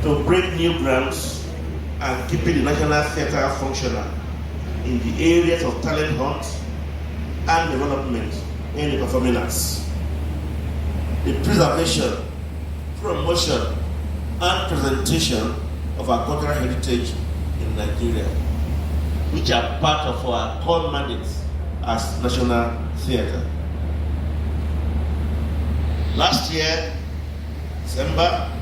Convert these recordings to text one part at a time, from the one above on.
to break new grounds and keeping the National Theatre functional in the areas of talent hunt and development in the performing arts. The preservation, promotion, and presentation of our cultural heritage in Nigeria, which are part of our core mandates as National Theatre. Last year, December,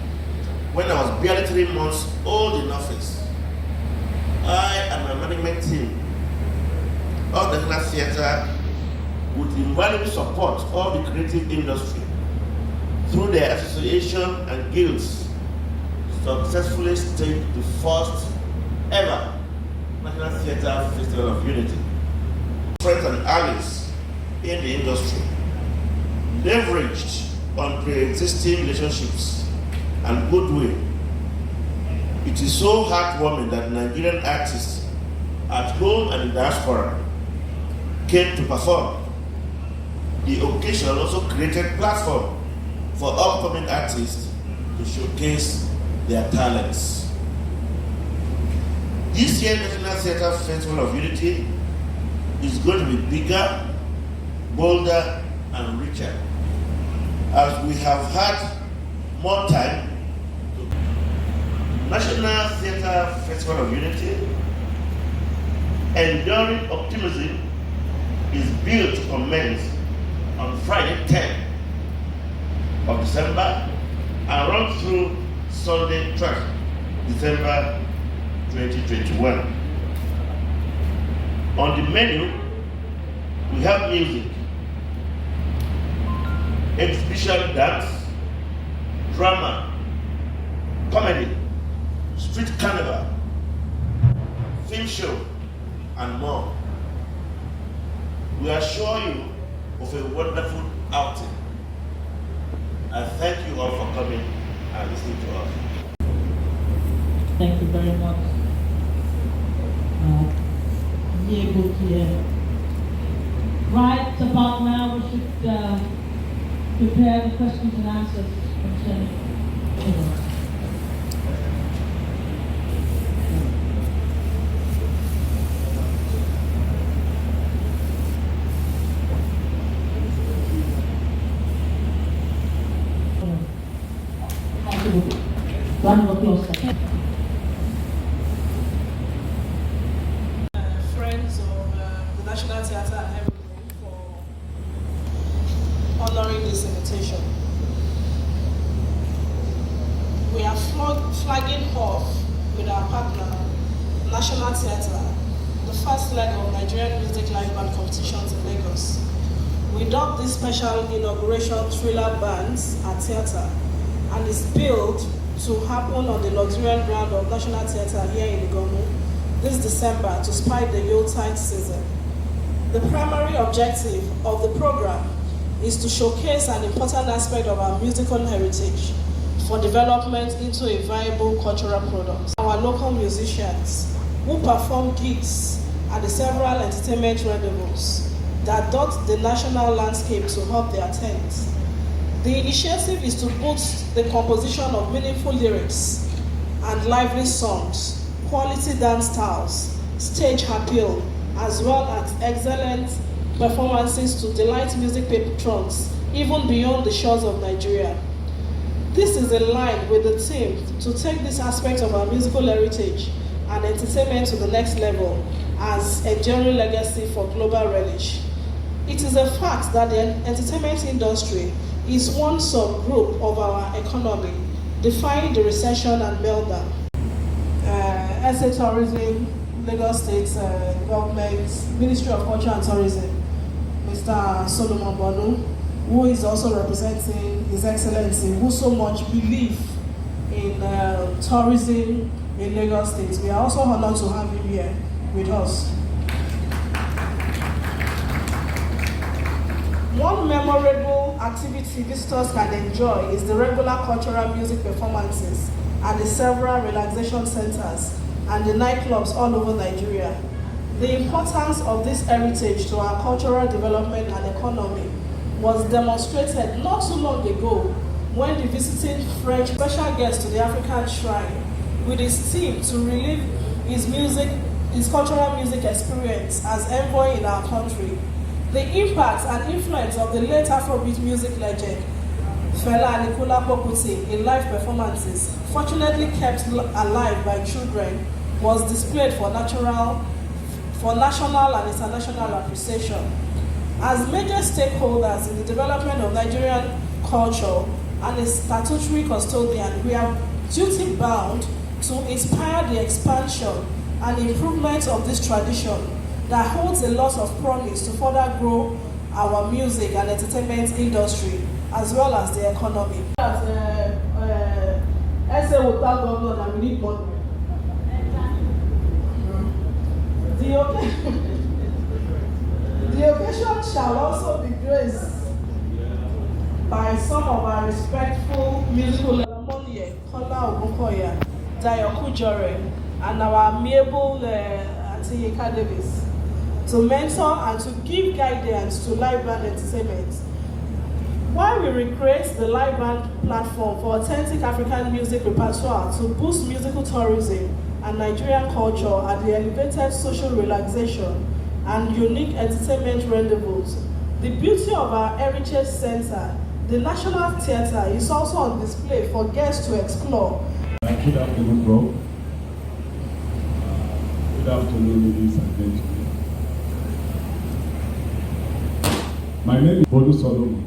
when I was barely 3 months old in office, I and my management team of the National Theatre would invaluably support all the creative industry through their association and guilds successfully staged the first ever National Theatre Festival of Unity. Friends and allies in the industry leveraged on pre-existing relationships and goodwill. It is so heartwarming that Nigerian artists at home and in diaspora came to perform. The occasion also created a platform for upcoming artists to showcase their talents. This year's National Theatre Festival of Unity is going to be bigger, bolder, and richer, as we have had more time. National Theatre Festival of Unity, enduring optimism, is built to commence on Friday 10th of December and run through Sunday 12th December 2021. On the menu, we have music, exhibition dance, drama, comedy, street carnival, film show, and more. We assure you of a wonderful outing. I thank you all for coming and listening to us. Thank you very much. Right about now, we should prepare the questions and answers concerning. Round of applause. Friends of the National Theatre and Evergreen for honoring this invitation. We are flagging off with our partner, National Theatre, the first leg of Nigerian Music Live Band competitions in Lagos. We dubbed this special inauguration Thriller Bands at Theatre, and is billed to happen on the luxuriant ground of National Theatre here in Igomu this December to spike the Yuletide season. The primary objective of the program is to showcase an important aspect of our musical heritage for development into a viable cultural product. Our local musicians who perform gigs at the several entertainment rendezvous that dot the national landscape to help their tent. The initiative is to boost the composition of meaningful lyrics and lively songs, quality dance styles, stage appeal, as well as excellent performances to delight music patrons even beyond the shores of Nigeria. This is in line with the theme to take this aspect of our musical heritage and entertainment to the next level as a enduring legacy for global relish. It is a fact that the entertainment industry is one subgroup of our economy, defying the recession and meltdown. SA Tourism, Lagos State Government, Ministry of Culture and Tourism, Mr. Solomon Bonu, who is also representing His Excellency, who so much believe in tourism in Lagos State. We are also honored to have him here with us. One memorable activity visitors can enjoy is the regular cultural music performances at the several relaxation centers and the nightclubs all over Nigeria. The importance of this heritage to our cultural development and economy was demonstrated not too long ago when the visiting French special guest to the African shrine with his team to relive his cultural music experience as envoy in our country. The impact and influence of the late Afrobeat music legend Fela Anikulapo Kuti in live performances, fortunately kept alive by children, was displayed for national and international appreciation. As major stakeholders in the development of Nigerian culture and a statutory custodian, we are duty bound to inspire the expansion and improvement of this tradition that holds a lot of promise to further grow our music and entertainment industry as well as the economy. As SA will tell governor that we need money. The occasion shall also be graced by some of our respectful musical Lamonie, Kola Ogunkoya, Dayo Kujore, and our amiable Auntie Yinka Davis, to mentor and to give guidance to live band entertainment. While we recreate the live band platform for authentic African music repertoire to boost musical tourism and Nigerian culture at the elevated social relaxation and unique entertainment rendezvous, the beauty of our Heritage Center, the National Theatre, is also on display for guests to explore. Good afternoon, bro. Good afternoon, ladies and gentlemen. My name is Bodu Solomon,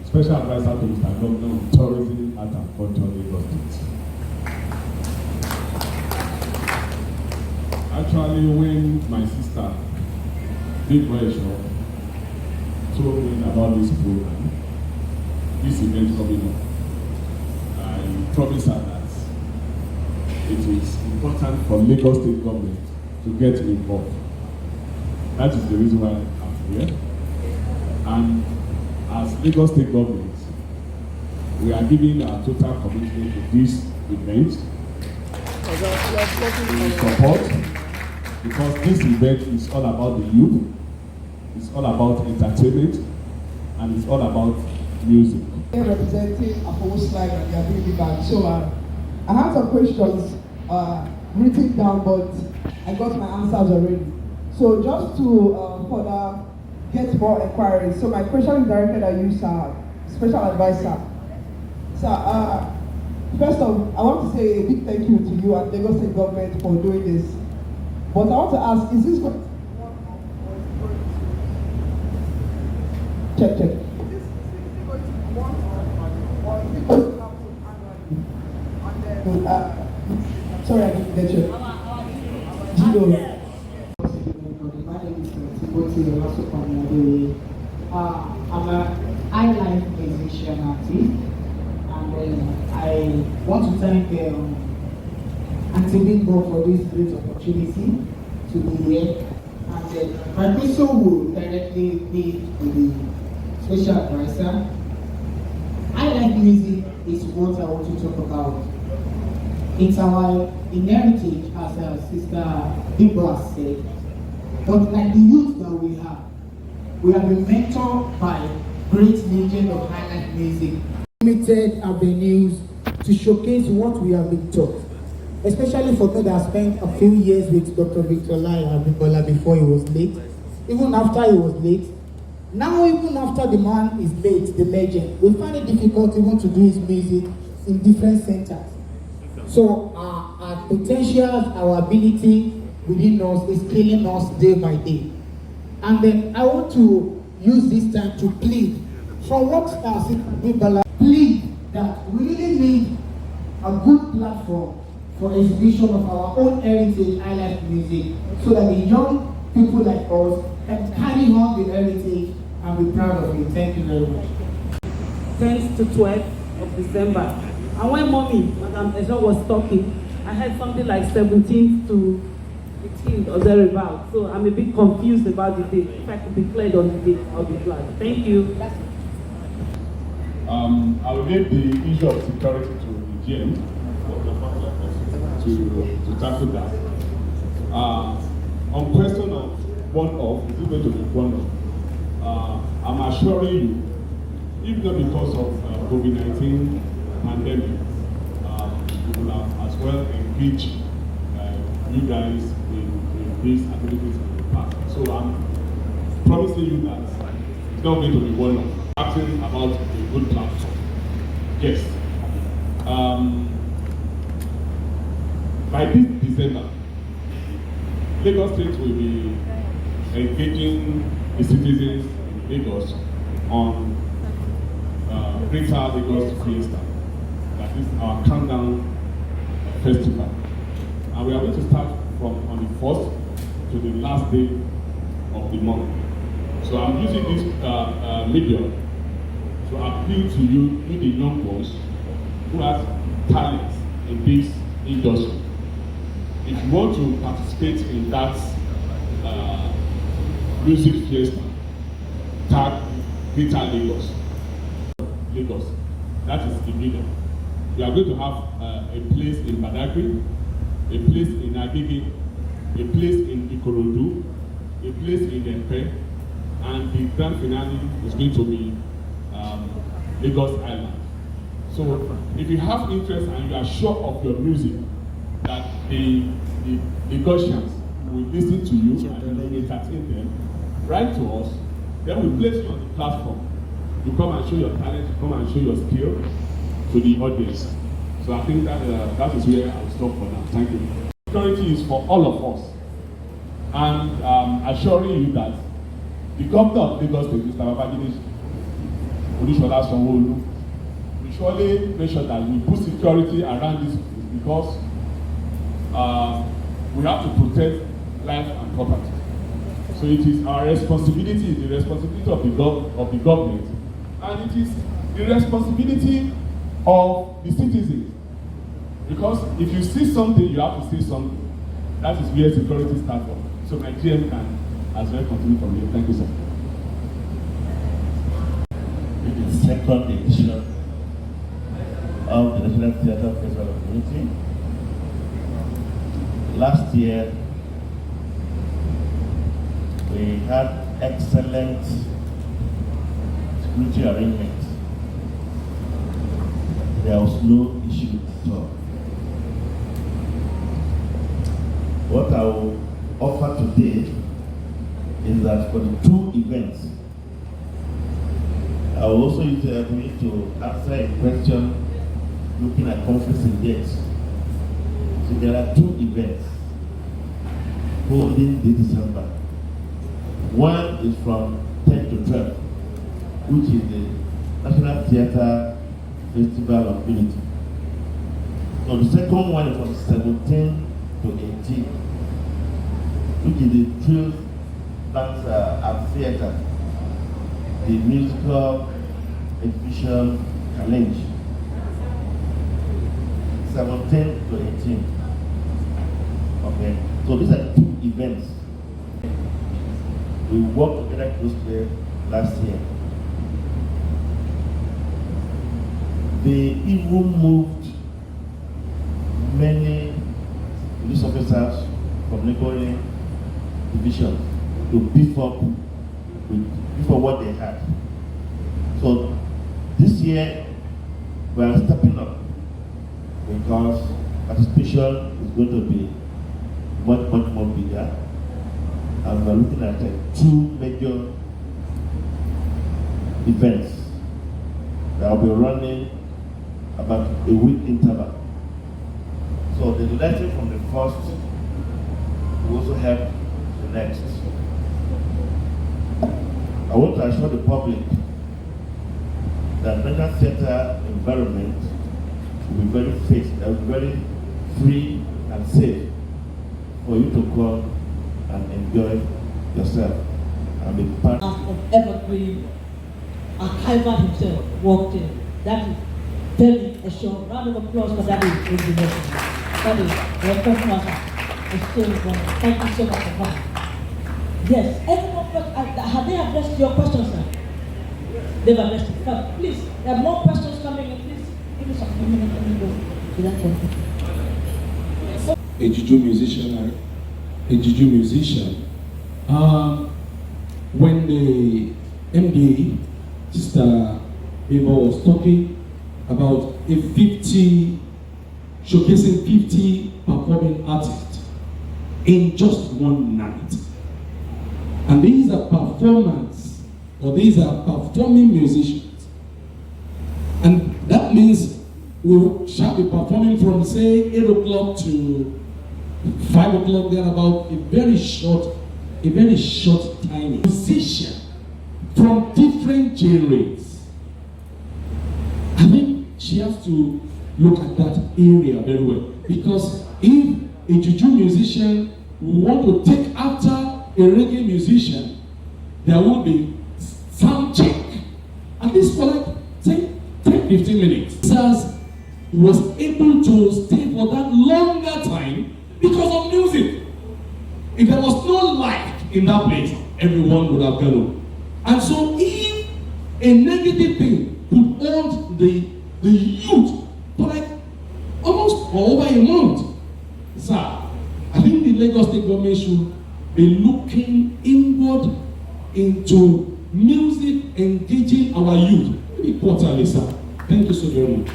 Special Advisor to Mr. Governor on Tourism, Art and Culture, Lagos State. Actually, when my sister, Big Boy Show, told me about this program, this event coming up, I promised her that it is important for Lagos State government to get involved. That is the reason why I'm here. And as Lagos State government, we are giving our total commitment to this event. Support, because this event is all about the youth, it's all about entertainment, and it's all about music. Representing a whole slide and they are doing the back. So I have some questions written down, but I got my answers already. So just to further get more inquiries. So my question is directed at you, sir, Special Advisor. Sir, first off, I want to say a big thank you to you and Lagos State government for doing this. But I want to ask, is this going to check? Is this going to be one or is it going to happen annually? Sorry, I didn't get you. Gino. My name is I'm a highlife musician artist, and I want to thank Auntie Bimbo for this great opportunity to be here. And my question will directly be to the Special Advisor. Highlife music is what I want to talk about. It's our inheritance, as our sister Bimbo has said. But like the youth that we have been mentored by great legends of highlife music. Limited avenues to showcase what we have been taught. Especially for me that spent a few years with Dr. Victor Lai Abibola before he was late. Even after he was late. Now even after the man is late, the legend, we find it difficult even to do his music in different centers. So our potentials, our ability within us is killing us day by day. And then I want to use this time to plead from what people plead that we really need a good platform for exhibition of our own heritage highlife music so that the young people like us can carry on the heritage and be proud of it. Thank you very much. 10th to 12th of December. And when Mommy, Madam Ejo was talking, I heard something like 17th to 16th or thereabout. So I'm a bit confused about the date. If I could be cleared on the date, I'll be glad. Thank you. I will leave the issue of security to the GM to tackle that. On question of one-off, is it going to be one-off? I'm assuring you, if not because of COVID-19 pandemic, we will have as well engaged you guys in these activities in the past. So I'm promising you that it's not going to be one of acting about a good platform. Yes. By this December, Lagos State will be engaging the citizens in Lagos on Greater Lagos Fiesta. That is our countdown festival. And we are going to start from on the 1st to the last day of the month. So I'm using this medium to appeal to you, the young ones who have talent in this industry. If you want to participate in that music fiesta, tag Greater Lagos. Lagos. That is the medium. We are going to have a place in Badagry, a place in Agege, a place in Ikorodu, a place in Empe, and the grand finale is going to be Lagos Island. So if you have interest and you are sure of your music, that the Lagosians will listen to you and will entertain them, write to us, then we place you on the platform. You come and show your talent, you come and show your skill to the audience. So I think that that is where I'll stop for now. Thank you. Security is for all of us. And assuring you that the governor of Lagos State, Mr. Babajide Olusola Sanwo-Olu, will surely make sure that we put security around this because we have to protect life and property. So it is our responsibility, the responsibility of the government, and it is the responsibility of the citizens. Because if you see something, you have to see something. That is where security starts from. So my GM can as well continue from here. Thank you, sir. It is the second edition of the National Theatre Festival of Unity. Last year, we had excellent security arrangements. There was no issue at all. What I will offer today is that for the two events, I will also use the opportunity to answer a question looking at conferencing dates. So there are two events holding this December. One is from 10 to 12, which is the National Theatre Festival of Unity. So the second one is from 17 to 18, which is the Trills Dance and Theatre, the musical exhibition challenge. 17 to 18. Okay, so these are two events. We worked together closely last year. They even moved many police officers from neighboring divisions to beef up what they had. So this year we are stepping up because participation is going to be much more bigger. And we're looking at two major events that will be running about a week interval. So the lesson from the first will also help the next. I want to assure the public that National Theatre environment will be very free and safe for you to come and enjoy yourself and be part of Evergreen. Archival himself walked in. That is very assured. Round of applause for that. That is your first master. Thank you so much for coming. Yes, everyone, have they addressed your questions, sir? They've addressed it. But please, there are more questions coming in. Please, give me some minutes. Let me go to that one. A juju musician. When the MD, Sister Bimbo, was talking about showcasing 50 performing artists in just one night. And these are these are performing musicians. And that means we shall be performing from, say, 8 o'clock to 5 o'clock, then about a very short time. Musician from different genres. I think she has to look at that area very well. Because if a juju musician want to take after a reggae musician, there will be sound check. At least for like 10-15 minutes. Sars was able to stay for that longer time because of music. If there was no light in that place, everyone would have gone home. And so if a negative thing could hold the youth for like almost over a month, sir, I think the Lagos State government should be looking inward into music engaging our youth. Maybe quarterly, sir. Thank you so very much.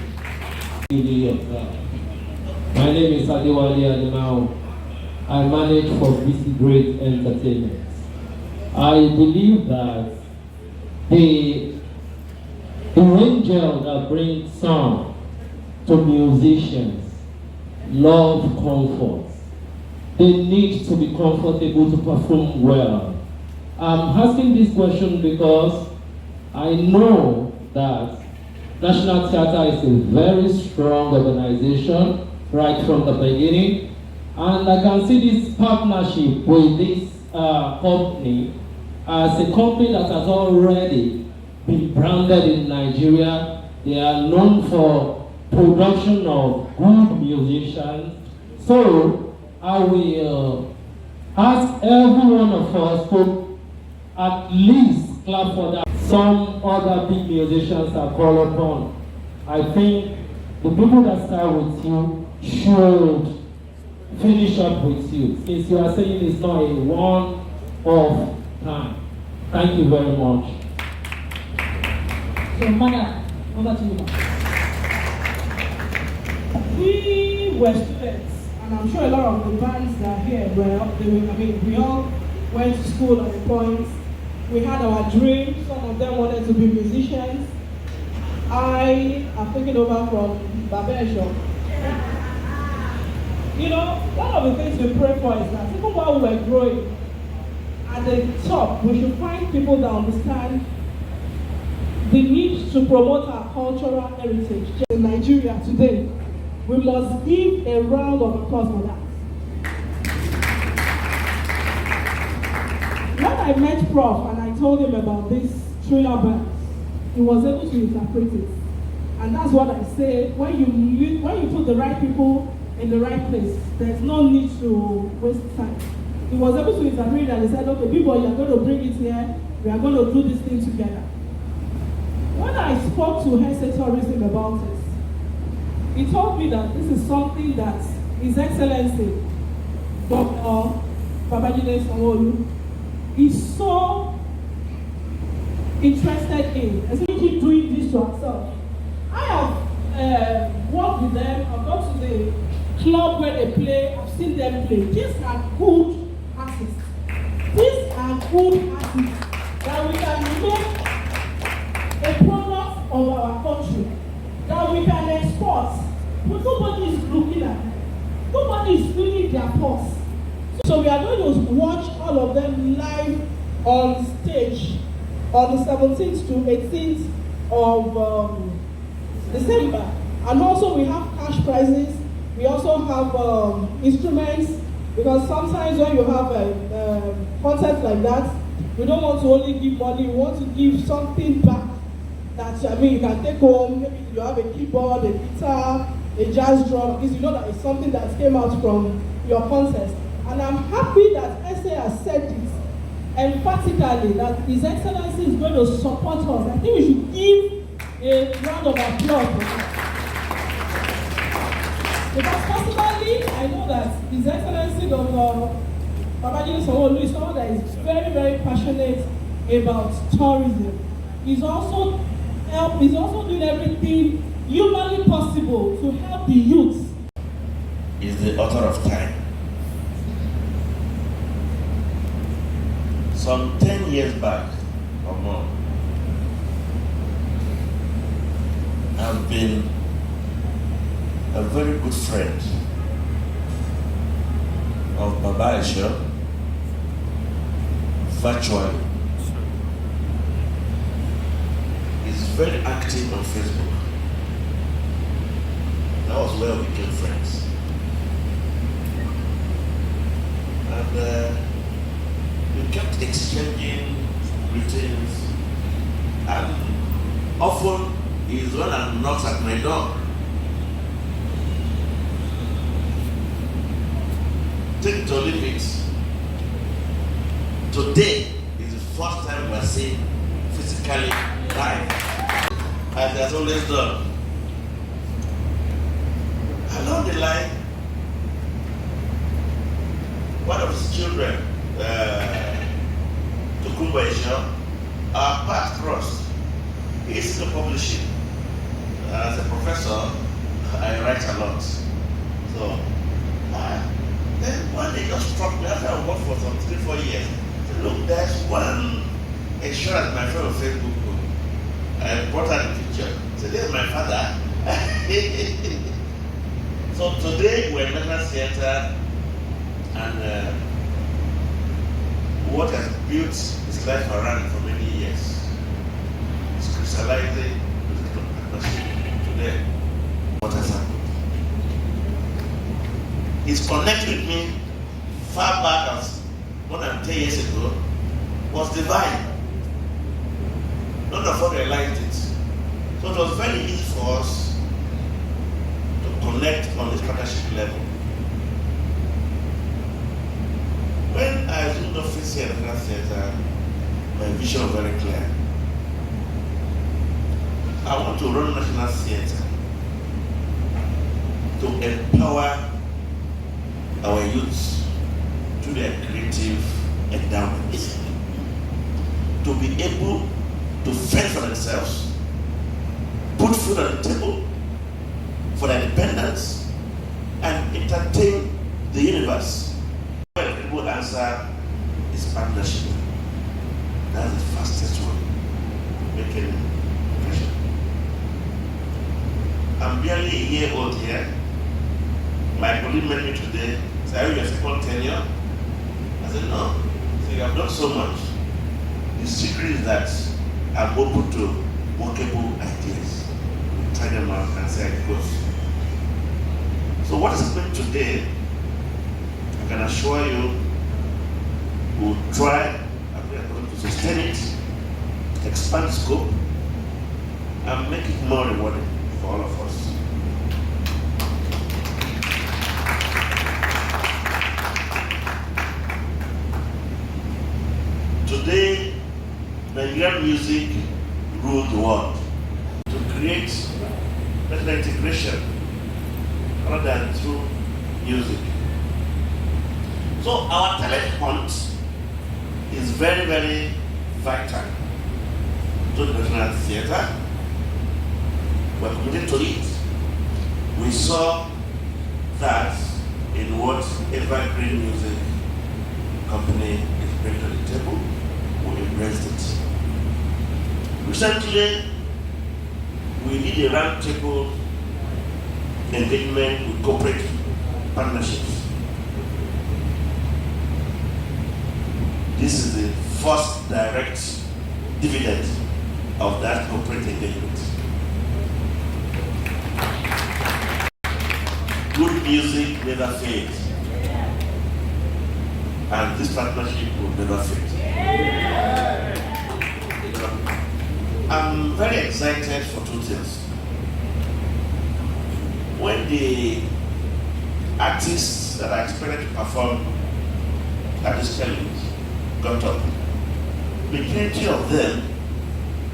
My name is Adewale Ademao. I manage for BC Great Entertainment. I believe that the angel that brings song to musicians love comfort. They need to be comfortable to perform well. I'm asking this question because I know that National Theatre is a very strong organization right from the beginning, and I can see this partnership with this company as a company that has already been branded in Nigeria. They are known for production of good musicians. So I will ask every one of us to at least clap for that. Some other big musicians are called upon. I think the people that start with you should finish up with you. Since you are saying it's not a one-off time. Thank you very much. So, Mada, over to you. We were students, and I'm sure a lot of the bands that are here we all went to school at a point. We had our dreams. Some of them wanted to be musicians. I have taken over from Babesho. You know, one of the things we pray for is that even while we were growing, at the top, we should find people that understand the need to promote our cultural heritage. In Nigeria today, we must give a round of applause for that. When I met Prof and I told him about this thriller band, he was able to interpret it. And that's what I say, when you put the right people in the right place, there's no need to waste time. He was able to interpret it and he said, okay, people, you're going to bring it here, we are going to do this thing together. When I spoke to Hesse Tourism about this, he told me that this is something that His Excellency, Dr. Babajide Sanwo-Olu, is so interested in. As we keep doing this to ourselves. I have worked with them, I've gone to the club where they play, I've seen them play. These are good artists. These are good artists that we can make a product of our country, that we can export. But nobody is looking at them. Nobody is feeling their pulse. So we are going to watch all of them live on stage on the 17th to 18th of December. And also we have cash prizes. We also have instruments, because sometimes when you have a concert like that, we don't want to only give money, we want to give something back that you can take home. Maybe you have a keyboard, a guitar, a jazz drum, because you know that it's something that came out from your concert. And I'm happy that SA has said this emphatically, that His Excellency is going to support us. I think we should give a round of applause for that. Because personally, I know that His Excellency Dr. Babajide Sanwo-Olu is someone that is very, very passionate about tourism. He's also doing everything humanly possible to help the youth. Is the author of time. Some 10 years back or more, I've been a very good friend of Baba Esho virtually. He's very active on Facebook. That was where we became friends. And we kept exchanging greetings, and often he's the one that knocks at my door. Take it or leave it. Today is the first time we're seeing physically live, as he has always done. Along the line, one of his children, Tokumba Esho, our paths crossed. He's in publishing. As a professor, I write a lot. So, then one day just struck me after I worked for some 3-4 years. I said, look, there's one insurance my friend on Facebook group. I brought her the picture. I said, this is my father. So today we're in National Theatre, and what has built his life around for many years is crystallizing today. What has happened? His connection with me far back as more than 10 years ago was divine. None of us realized it. So it was very easy for us to connect on the partnership level. When I assumed office here at National Theatre, my vision was very clear. I want to run National Theatre to empower our youths through their creative endowments, to be able to fend for themselves, put food on the table for their independence, and entertain the universe. The people answer is partnership. That's the fastest one to make any impression. I'm barely a year old here. My colleague met me today. Said, are you your second tenure? I said, no. So you have done so much. The secret is that I'm open to workable ideas. We try them out and see how it goes. So what is happening today, I can assure you, we'll try and we are going to sustain it, expand scope, and make it more rewarding for all of us. Today, Nigerian music rules the world. To create better integration rather than through music. So our talent hunt is very, very vital to the National Theatre. We're committed to it. We saw that in what Evergreen Music Company is bringing to the table. We embraced it. Recently, we did a roundtable engagement with corporate partnerships. This is the first direct dividend of that corporate engagement. Good music never fades, and this partnership will never fade. I'm very excited for two things. When the artists that are expected to perform at this challenge got up, the majority of them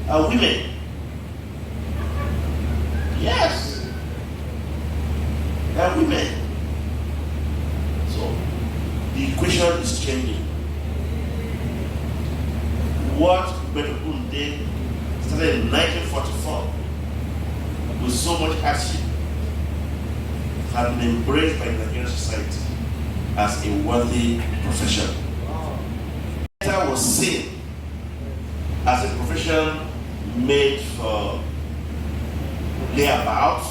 are women. Yes, they are women. So the equation is changing. What Beto did started in 1944 with so much hardship have been embraced by the Nigerian society as a worthy profession. Theater was seen as a profession made for layabouts,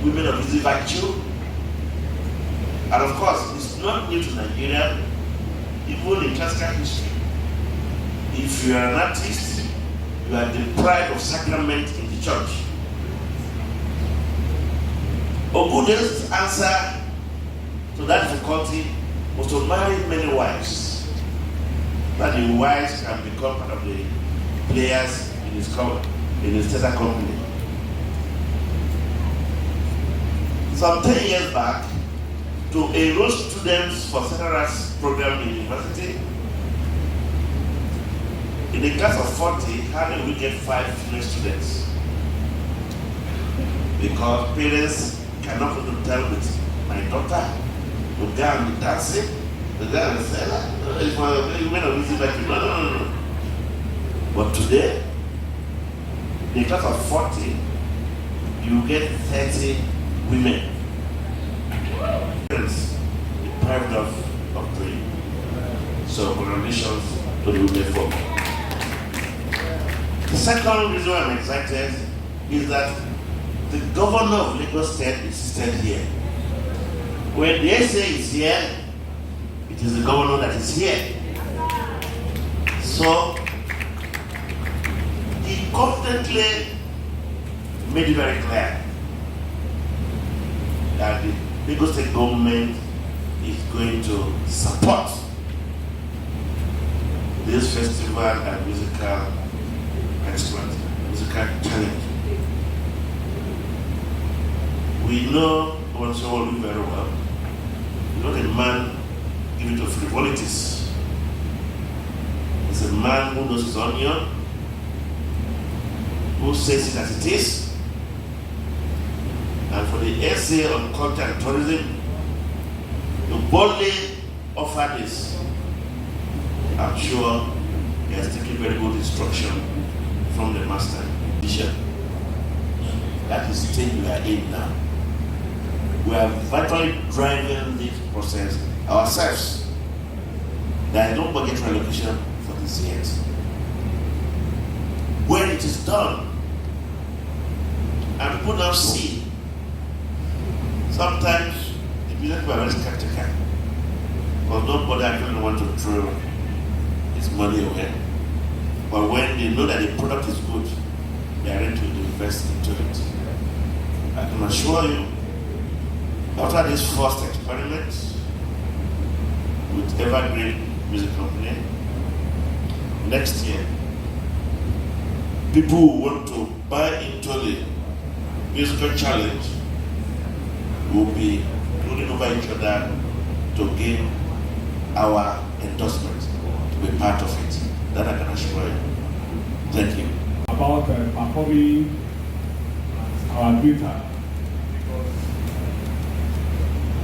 women of easy virtue, and of course, it's not new to Nigeria, even in classical history. If you are an artist, you are deprived of sacrament in the church. Ogune's answer to that difficulty was to marry many wives, that the wives can become part of the players in his theater company. Some 10 years back, to enroll students for theater arts program in university, in a class of 40, how did we get 5 female students? Because parents cannot put them tell with my daughter to go and be dancing, to go and sell, if women are busy like no. But today, in a class of 40, you get 30 women. Parents deprived of dream. So congratulations to the women folk. The second reason I'm excited is that the governor of Lagos State insisted here. When the SA is here, it is the governor that is here. So he confidently made it very clear that the Lagos State government is going to support this festival and musical exploit, musical challenge. We know Olusegun very well. Not a man given to frivolities. He's a man who knows his onion, who says it as it is. And for the essay on culture and tourism to boldly offer this, I'm sure he has taken very good instruction from the master teacher. That is the stage we are in now. We are virtually driving this process ourselves. There is no budget allocation for this yet. When it is done, and people now see, sometimes the business people are very skeptical, because nobody actually wants to throw his money away. But when they know that the product is good, they are ready to invest into it. I can assure you, after this first experiment with Evergreen Music Company, next year, people who want to buy into the musical challenge will be looking over each other to gain our endorsement, to be part of it. That I can assure you. Thank you. About performing our data,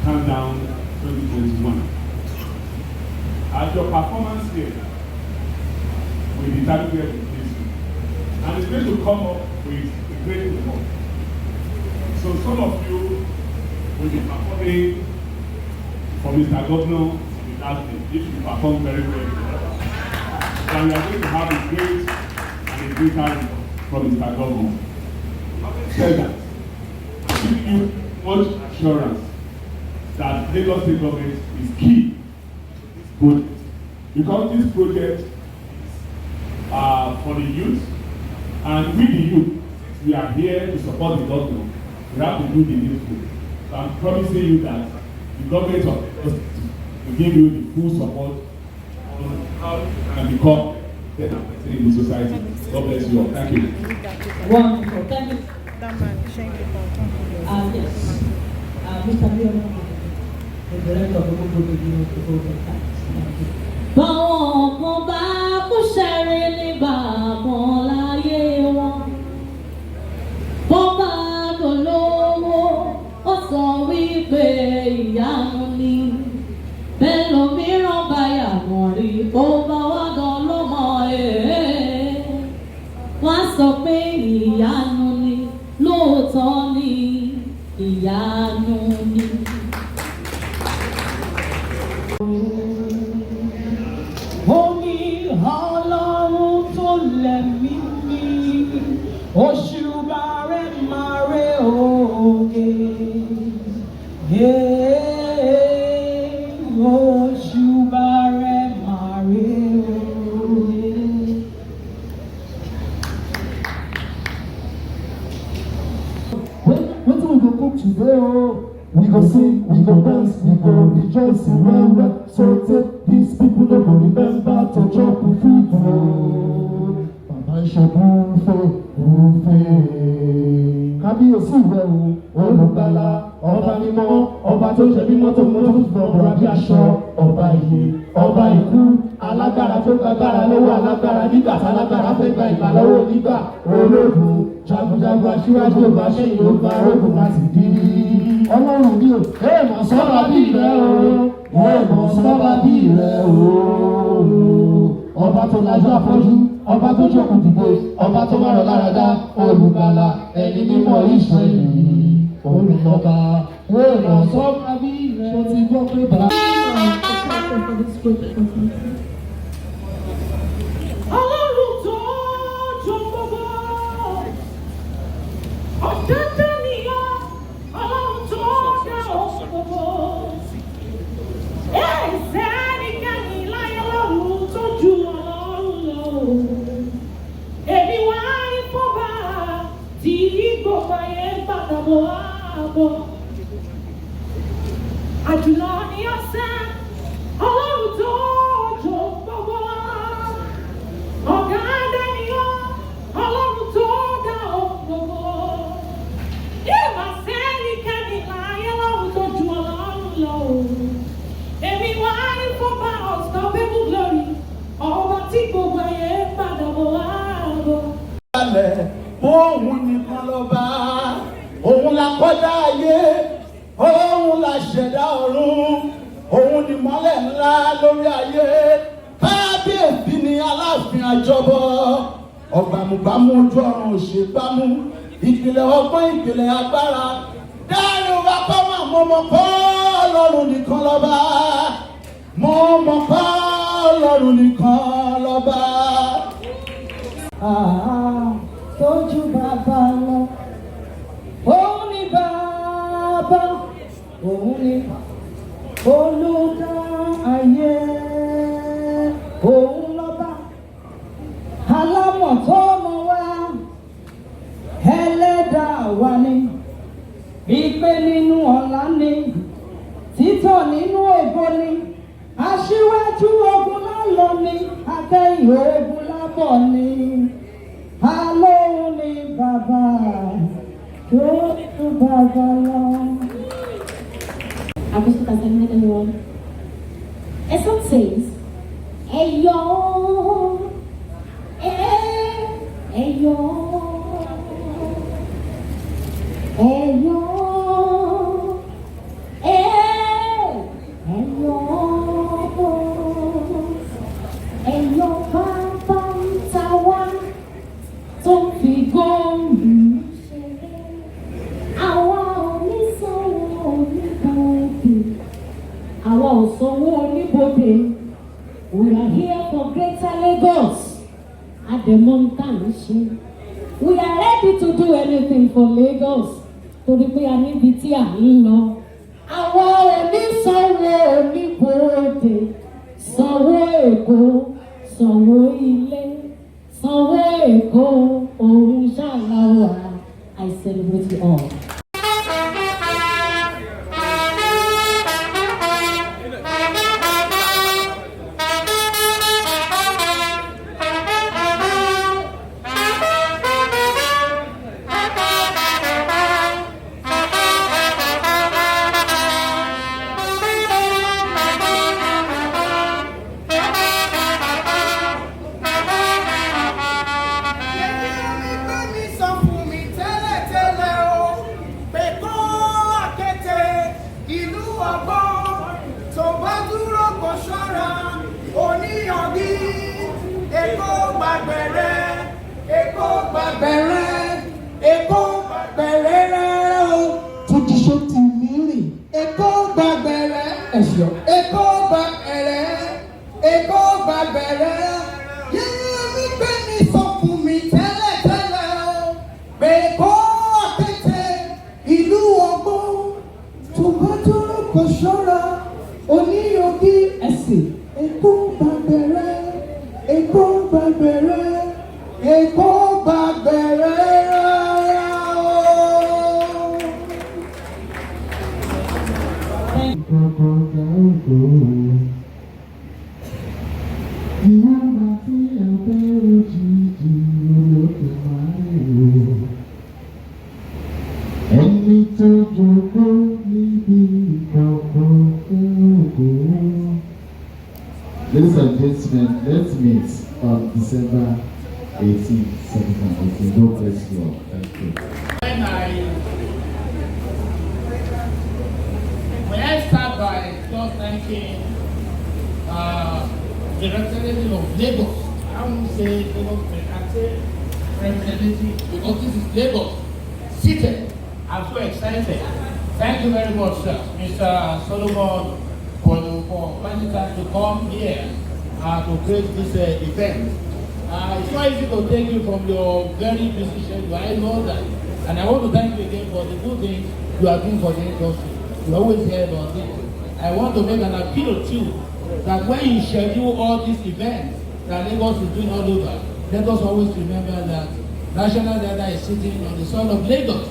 countdown 2021. As your performance here, we determine where we place you. And it's going to come up with a great reward. So some of you will be performing for Mr. Governor on the last day, if you perform very well. And we are going to have a great and a greater reward from Mr. Governor. Say that. I'm giving you much assurance that Lagos State government is key to this project. Because this project is for the youth, and with the youth, we are here to support the government. We have to do the needful. So I'm promising you that the government of Lagos State will give you the full support on how you can become better in the society. God bless you all. Thank you. Wonderful. Thank you. Yes. Mr. Leon, the director of the Google báwọn kan bá kó ṣẹ́rí nígbà kan láyé wọn. Bó bá dolówó, ó sọ wípé ìyanu ni. Bẹ́ẹ̀ lómìíràn bá yàgò rí, ó bá wá gan lọ́mọ wọ́n á sọ pé ìyanu. ìyanu ni. Omi Ọlọ́run tó lẹ̀mí mi, òṣùbà rẹ̀ máa rẹ̀ òkè. Òṣùbà rẹ̀ máa rẹ̀ òkè. Wetin we go cook today oh? We go sing, we go dance, we go rejoice in well. So take these people no go remember to chop food oh. Bàbá ìṣògùnfẹ́ kábíyèsí rẹ̀ o olùgbàlà ọba mímọ́ ọba tó jẹ mímọ́ tó mọ́ tó gbọ̀gbọ̀rọ̀ bí aṣọ ọba ìyè ọba ìkú alágbára tó gbàgbára lọ́wọ́ alágbára nígbà tálágbára fẹ́ gba ìgbà lọ́wọ́ nígbà ológun jagunjagun aṣíwájú ọba ṣẹ́yìn ló gba ogun láti dí. Ọlọ́run mi ò èèmọ̀ sọ́ba bí rẹ̀ o èèmọ̀ sọ́ba bí rẹ̀ o ọba tó lajú afọ́jú ọba tó jókòó dìde ọba tó mọ̀rọ̀ lára dá olùgbàlà ẹni mímọ́ Ísírẹ́lì olùlọ́ba èèmọ̀ sọ́ba bí rẹ̀ o ti gbọ́ pé bàbá. Ọlọ́run tó jọ gbogbo ọ̀dọ́dọ́ nìyàn, Ọlọ́run tó dá ohun gbogbo. Ẹ̀sẹ̀nìkẹ́ni láyé lọ́run tó ju Ọlọ́run lọ. Èmi wá ní fọ́bà tí gbogbo ayé ń padà bọ̀ àbọ̀. Àjùlọ ni ọ̀sẹ̀ Ọlọ́run tó jọ gbogbo. Ọ̀gá Adéníyàn, Ọlọ́run tó dá ohun gbogbo. Ìmọ̀ sẹ́nìkẹ́ni láyé lọ́run tó ju Ọlọ́run lọ. Èmi wá ní fọ́bà unstoppable glory, ọba tí gbogbo ayé padà bọ̀ wá bọ̀. Òun nìkan lọ́ba, òun la kọ́dá ayé, òun la ṣẹ̀dá ọ̀run, òun ni mọ́lẹ̀ ńlá lórí ayé. Kábíyèsí ni Aláàfin àjọbọ, ọ̀gbàmùgbàmù ojú ọ̀run òṣègbàmù, ìpìlẹ̀ ọgbọ́n ìpìlẹ̀ agbára. Dárí wa kọ́ máa mọ̀ mọ̀ kọ́ Ọlọ́run nìkan lọ́ba, mọ̀ mọ̀ kọ́ Ọlọ́run nìkan lọ́ba. Tójú bàbá lọ, òun ni bàbá, òun ni olùdá ayé, òun lọ́ba, alámọ̀ tó mọ̀ wá, ẹlẹ́dàá wa ni, ìpè nínú ọ̀la ni, títọ̀ nínú ògo ni, aṣíwájú ogun lálọ ni, akẹ́yìn ogun lábọ̀ ni. Alone ni bàbá tó ju bàbá lọ. Apostle, can I meet anyone? A song says, Eyo, Eyo, Eyo, Eyo, Baba Tawa. Tó fi góòlù ṣeré, àwa onísanwó oníbodè, àwa ò sanwó oníbodè. We are here for Greater Lagos. Àdèmọ́ntàǹṣe. We are ready to do anything for Lagos. Torí pé a níbi tí à ń lọ. Àwa onísanwó oníbodè, sanwó Èkó, sanwó ilé. Sanwó Èkó, òun ṣàlàwà. I celebrate you all. oṣù tì mí rìn. Èkó gba bẹ̀rẹ̀. Ẹ̀ṣọ́. Èkó gba bẹ̀rẹ̀. Èkó gba bẹ̀rẹ̀. Yẹ́yẹ́ mi gbé mi sọ fún mi tẹ́lẹ̀tẹ́lẹ̀ o. Èkó àtẹ̀tẹ̀ ìlú ọgbọ́n. Tó bá dúró kò ṣọ́ra. Oníyọ̀gí ẹ̀sìn. Èkó gba bẹ̀rẹ̀. Èkó gba bẹ̀rẹ̀. Èkó gba bẹ̀rẹ̀ rárá o. Ẹni tó jókòó níbi ìkọ̀kọ̀ ògo. Ladies and gentlemen, let's meet on December 18th, 17th. God bless you all. Thank you. When I start by just thanking the representative of Lagos, I won't say Lagos, I say representative because this is Lagos seated. I'm so excited. Thank you very much, sir, Mr. Solomon, for finding time to come here to create this event. It's not easy to take you from your very busy schedule. I know that. And I want to thank you again for the good things you are doing for the industry. You always hear about it. I want to make an appeal to you that when you schedule all these events that Lagos is doing all over, let us always remember that National Theatre is sitting on the soil of Lagos.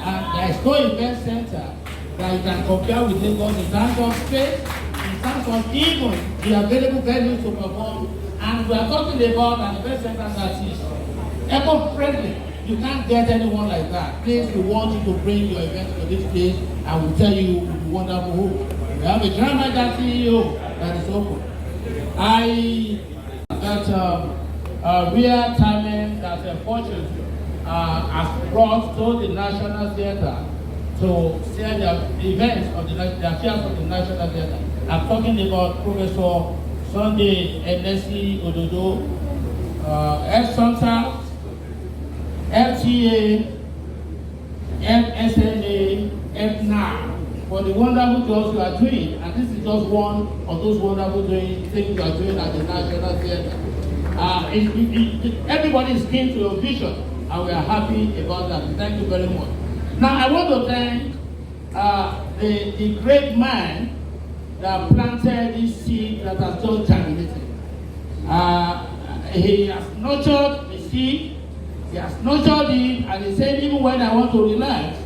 And there is no event center that you can compare with Lagos in terms of space, in terms of even the available venues to perform. And we are talking about an event center that is eco-friendly. You can't get anyone like that. Please, we want you to bring your events to this place and we'll tell you the wonderful. We have a drama that CEO that is open. Real timing that fortune has brought to the National Theatre to share the events of the affairs of the National Theatre. I'm talking about Professor Sunday NSC Ododo, F-Santa, FTA, FSNA, FNA, for the wonderful jobs you are doing. And this is just one of those wonderful things you are doing at the National Theatre. Everybody is keen to your vision, and we are happy about that. Thank you very much. Now, I want to thank the great man that planted this seed that has just germinated. He has nurtured the seed, he has nurtured it, and he said, even when I want to relax,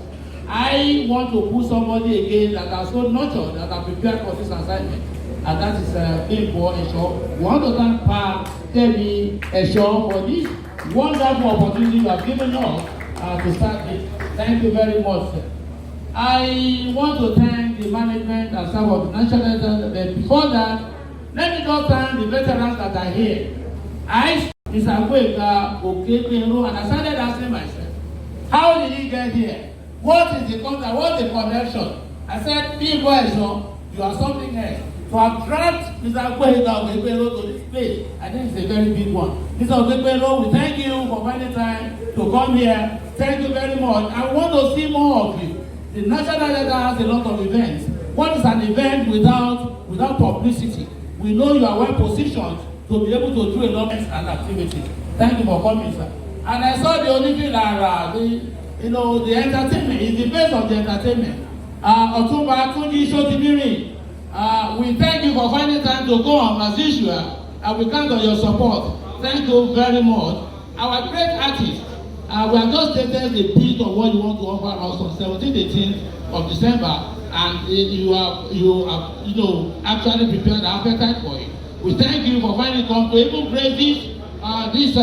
I want to put somebody again that has so nurtured, that are prepared for this assignment. And that is Bimbo Esho. We want to thank Pa Kemi Esho for this wonderful opportunity you have given us to start it. Thank you very much, sir. I want to thank the management and staff of the National Theatre. But before that, let me just thank the veterans that are here. I is Akwega Okekero, and I started asking myself, how did he get here? What is the contact? What's the connection? I said, Bimbo Esho, you are something else. To attract Mr. Okekero to this place, I think it's a very big one. Mr. Okekero, we thank you for finding time to come here. Thank you very much. I want to see more of you. The National Theatre has a lot of events. What is an event without publicity? We know you are well positioned to be able to do a lot of activities. Thank you for coming, sir. And I saw the only Lara, the entertainment, is the base of the entertainment. Otumba Tunji Shotibiri. We thank you for finding time to come as usual, and we count on your support. Thank you very much. Our great artists, we have just stated the bit of what you want to offer us on 17th, 18th of December, and you have actually prepared the appetite for it. We thank you for finding time to even create this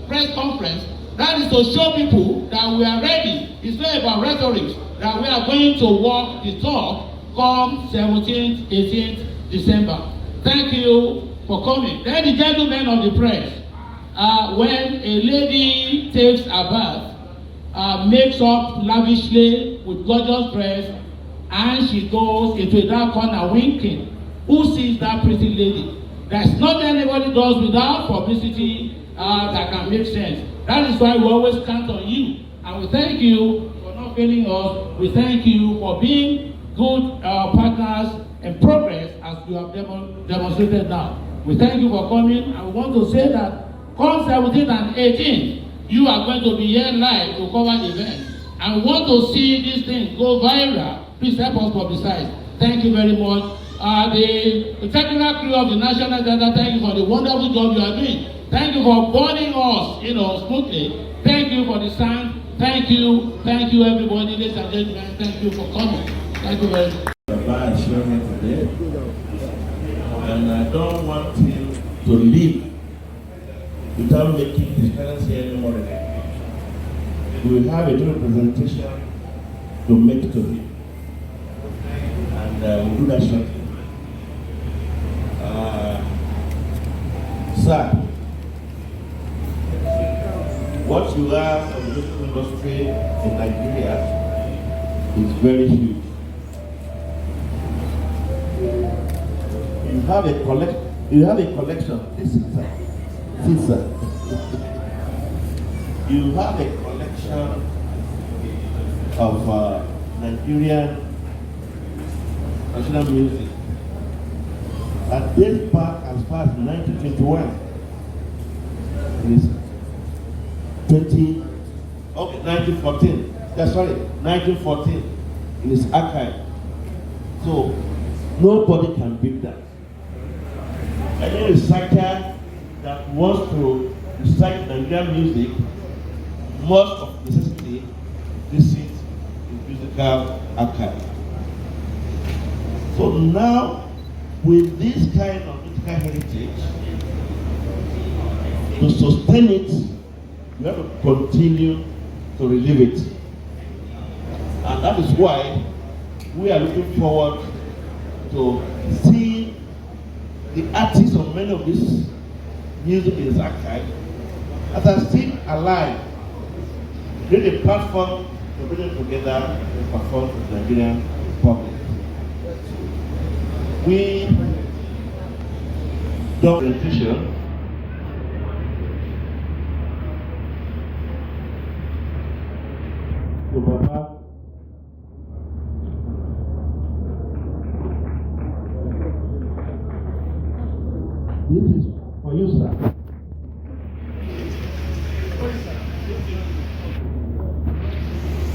press conference. That is to show people that we are ready. It's not about rhetoric, that we are going to walk the talk come 17th, 18th December. Thank you for coming. Then the gentlemen of the press, when a lady takes a bath, makes up lavishly with gorgeous dress, and she goes into a dark corner winking, who sees that pretty lady? There's nothing anybody does without publicity that can make sense. That is why we always count on you, and we thank you for not failing us. We thank you for being good partners in progress as you have demonstrated now. We thank you for coming, and we want to say that come 17th and 18th, you are going to be here live to cover the event. And we want to see this thing go viral. Please help us publicize. Thank you very much. The technical crew of the National Theatre, thank you for the wonderful job you are doing. Thank you for boarding us, smoothly. Thank you for the sound. Thank you everybody, ladies and gentlemen. Thank you for coming. Thank you very much. Baba is here today, and I don't want him to leave without making his presence here anymore. We will have a little presentation to make to him, and we'll do that shortly. Sir, what you are from the music industry in Nigeria is very huge. You have a collection. This is sir. You have a collection of Nigerian national music that dates back as far as 1921. It is 1914. 1914 in its archive. So nobody can beat that. Any researcher that wants to research Nigerian music must of necessity visit the musical archive. So now, with this kind of musical heritage, to sustain it, you have to continue to relive it. And that is why we are looking forward to see the artists of many of these music in this archive that are still alive, create a platform to bring them together and perform for the Nigerian public. We do presentation. To Baba. This is for you, sir.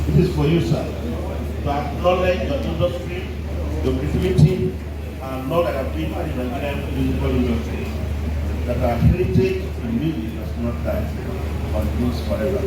This is for you, sir. To acknowledge your industry, your creativity, and know that I've been in the Nigerian musical industry. That our heritage in music does not die, but lives forever.